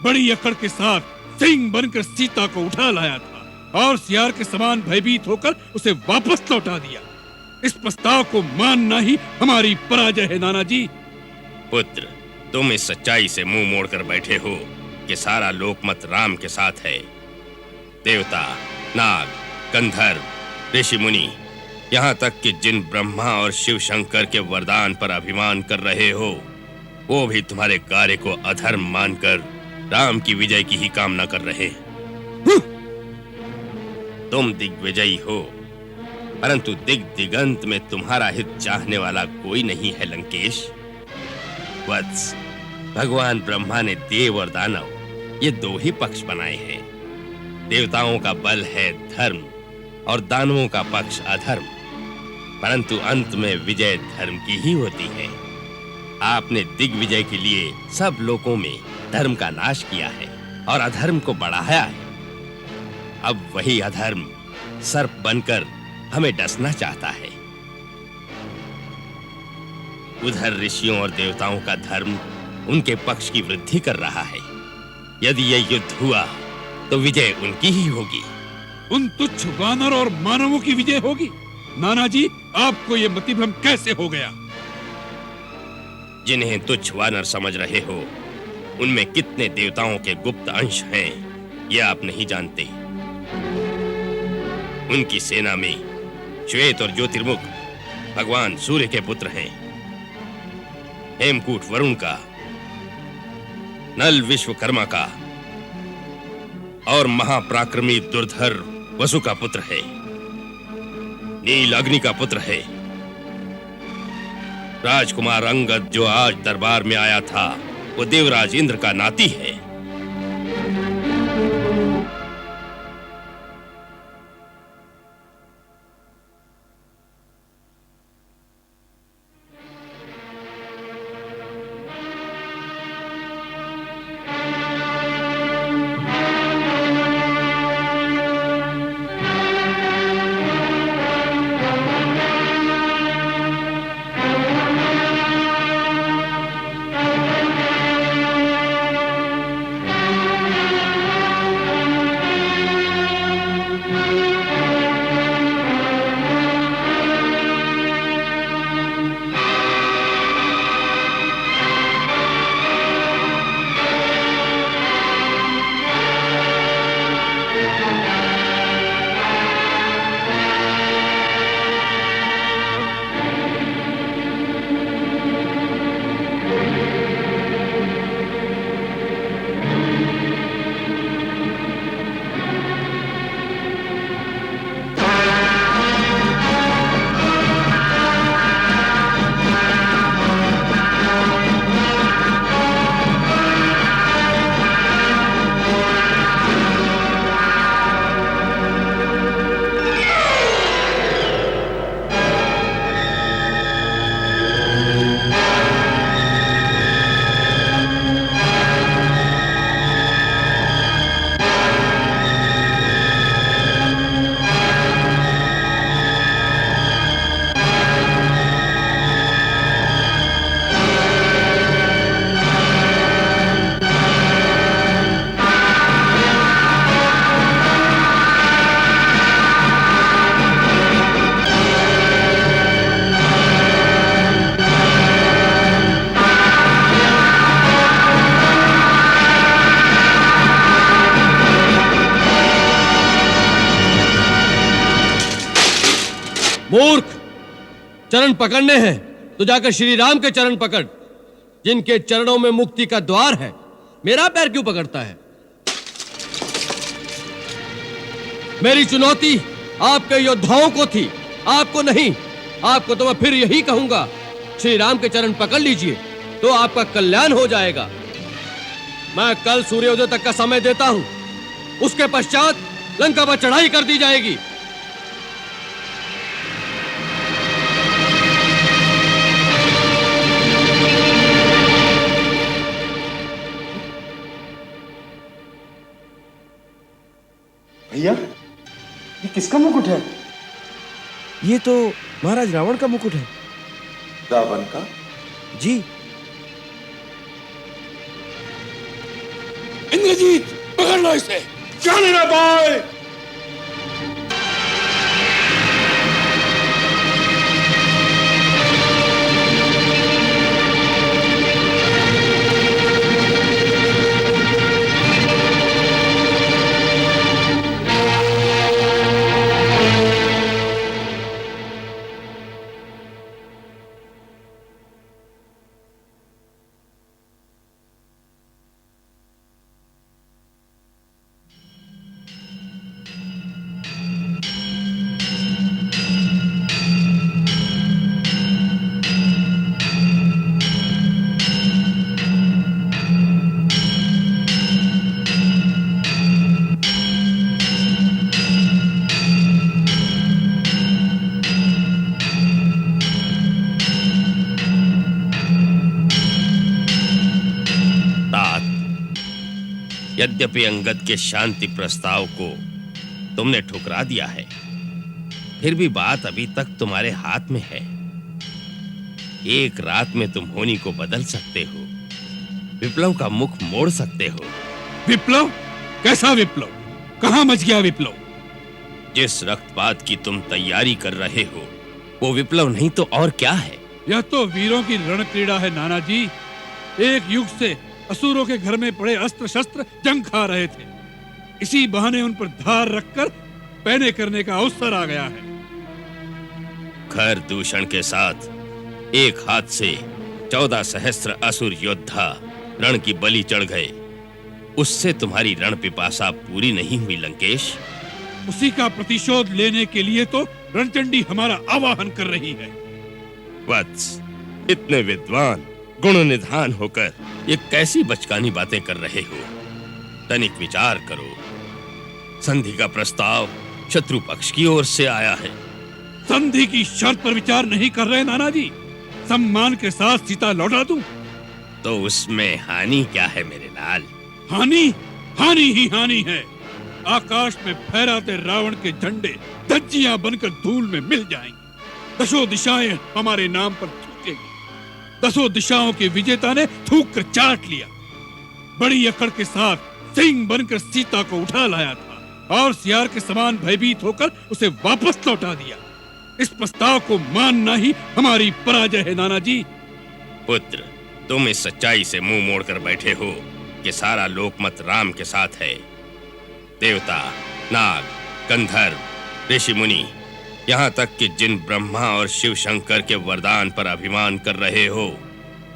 बड़ी अकड़ के साथ सिंह बनकर सीता को उठा लाया था और सियार के समान भयभीत होकर उसे वापस लौटा दिया। इस प्रस्ताव को मानना ही हमारी पराजय है नाना जी। पुत्र, तुम इस सच्चाई से मुंह मोड़कर बैठे हो कि सारा लोकमत राम के साथ है। देवता, नाग, गंधर्व, ऋषि मुनि, यहाँ तक कि जिन ब्रह्मा और शिव शंकर के वरदान पर अभिमान कर रहे हो, वो भी तुम्हारे कार्य को अधर्म मानकर राम की विजय की ही कामना कर रहे हैं। तुम दिग्विजयी हो, परंतु दिगंत में तुम्हारा हित चाहने वाला कोई नहीं है लंकेश। वत्स, भगवान ब्रह्मा ने देव और दानव ये दो ही पक्ष बनाए हैं। देवताओं का बल है धर्म और दानवों का पक्ष अधर्म, परंतु अंत में विजय धर्म की ही होती है। आपने दिग्विजय के लिए सब लोगों में धर्म का नाश किया है और अधर्म को बढ़ाया है। अब वही अधर्म सर्प बनकर हमें डसना चाहता है। उधर ऋषियों और देवताओं का धर्म उनके पक्ष की वृद्धि कर रहा है। यदि यह युद्ध हुआ तो विजय उनकी ही होगी। उन तुच्छ वानर और मानवों की विजय होगी। नाना जी, आपको यह मतिभ्रम कैसे हो गया? जिन्हें तुच्छ वानर समझ रहे हो, उनमें कितने देवताओं के गुप्त अंश हैं, ये आप नहीं जानते। उनकी सेना में श्वेत और ज्योतिर्मुख भगवान सूर्य के पुत्र हैं। हेमकूट वरुण का, नल विश्वकर्मा का और महापराक्रमी दुर्धर वसु का पुत्र है। नील अग्नि का पुत्र है। राजकुमार अंगद जो आज दरबार में आया था, वो देवराज इंद्र का नाती है। मूर्ख, चरण पकड़ने हैं तो जाकर श्री राम के चरण पकड़, जिनके चरणों में मुक्ति का द्वार है। मेरा पैर क्यों पकड़ता है? मेरी चुनौती आपके योद्धाओं को थी, आपको नहीं। आपको तो मैं फिर यही कहूंगा, श्री राम के चरण पकड़ लीजिए तो आपका कल्याण हो जाएगा। मैं कल सूर्योदय तक का समय देता हूं, उसके पश्चात लंका पर चढ़ाई कर दी जाएगी। भैया, ये किसका मुकुट है? ये तो महाराज रावण का मुकुट है। रावण का? जी। इंद्रजीत, पकड़ लो इसे। जाने ना भाई। यद्यपि अंगद के शांति प्रस्ताव को तुमने ठुकरा दिया है, फिर भी बात अभी तक तुम्हारे हाथ में है। एक रात में तुम होनी को बदल सकते हो, विप्लव का मुख मोड़ सकते हो। विप्लव? कैसा विप्लव? कहां मच गया विप्लव? जिस रक्तपात की तुम तैयारी कर रहे हो वो विप्लव नहीं तो और क्या है? यह तो वीरों की रण क्रीड़ा है नाना जी। एक युग से असुरों के घर में पड़े अस्त्र शस्त्र जंग खा रहे थे, इसी बहाने उन पर धार रखकर पैने करने का अवसर आ गया है। खर दूषण के साथ एक हाथ से 14 सहस्त्र असुर योद्धा रण की बलि चढ़ गए, उससे तुम्हारी रण पिपासा पूरी नहीं हुई लंकेश। उसी का प्रतिशोध लेने के लिए तो रणचंडी हमारा आवाहन कर रही है। वत्स, इतने विद्वान गुण निधान होकर ये कैसी बचकानी बातें कर रहे हो? तनिक विचार करो। संधि का प्रस्ताव शत्रु पक्ष की ओर से आया है। संधि की शर्त पर विचार नहीं कर रहे नाना जी। सम्मान के साथ सीता लौटा दूं तो उसमें हानि क्या है मेरे लाल? हानि? हानि ही हानि है। आकाश में फहराते रावण के झंडे धज्जियां बनकर धूल में मिल जाएंगी। दसों दिशाएं हमारे नाम पर थूकेंगी। दसों दिशाओं के विजेता ने थूक कर चाट लिया। बड़ी अकड़ के साथ सिंह बनकर सीता को उठा लाया था और सियार के समान भयभीत होकर उसे वापस लौटा दिया। इस प्रस्ताव को मानना ही हमारी पराजय है नाना जी। पुत्र, तुम इस सच्चाई से मुंह मोड़कर बैठे हो कि सारा लोकमत राम के साथ है। देवता, नाग, गंधर्व, ऋषि मुनि, यहाँ तक कि जिन ब्रह्मा और शिव शंकर के वरदान पर अभिमान कर रहे हो,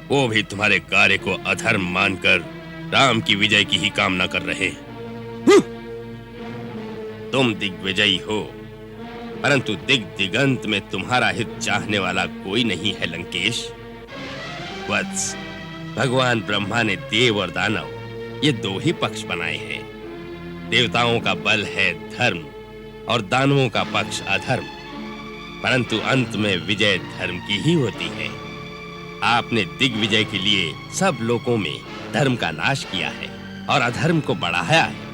वो भी तुम्हारे कार्य को अधर्म मानकर राम की विजय की ही कामना कर रहे हैं। तुम दिग्विजयी हो, परंतु दिगंत में तुम्हारा हित चाहने वाला कोई नहीं है लंकेश। वत्स, भगवान ब्रह्मा ने देव और दानव ये दो ही पक्ष बनाए हैं। देवताओं का बल है धर्म और दानवों का पक्ष अधर्म, परंतु अंत में विजय धर्म की ही होती है। आपने दिग्विजय के लिए सब लोगों में धर्म का नाश किया है और अधर्म को बढ़ाया है।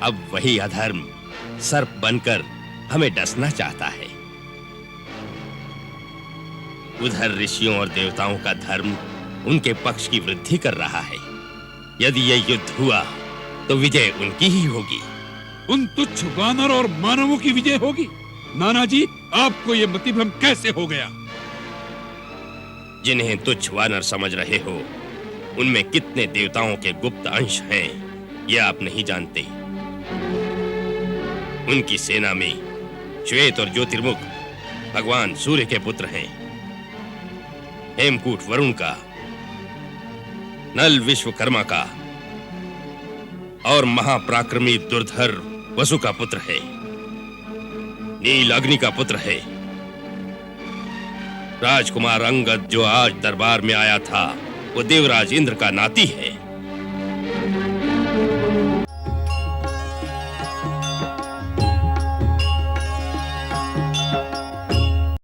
अब वही अधर्म सर्प बनकर हमें डसना चाहता है। उधर ऋषियों और देवताओं का धर्म उनके पक्ष की वृद्धि कर रहा है। यदि यह युद्ध हुआ तो विजय उनकी ही होगी। उन तुच्छ वानर और मानवों की विजय होगी। नाना जी, आपको यह मतिभ्रम कैसे हो गया? जिन्हें तुच्छ वानर समझ रहे हो, उनमें कितने देवताओं के गुप्त अंश हैं, यह आप नहीं जानते। उनकी सेना में श्वेत और ज्योतिर्मुख भगवान सूर्य के पुत्र हैं, हेमकूट वरुण का, नल विश्वकर्मा का और महापराक्रमी दुर्धर वसु का पुत्र है। नील अग्नि का पुत्र है। राजकुमार अंगद जो आज दरबार में आया था, वो देवराज इंद्र का नाती है।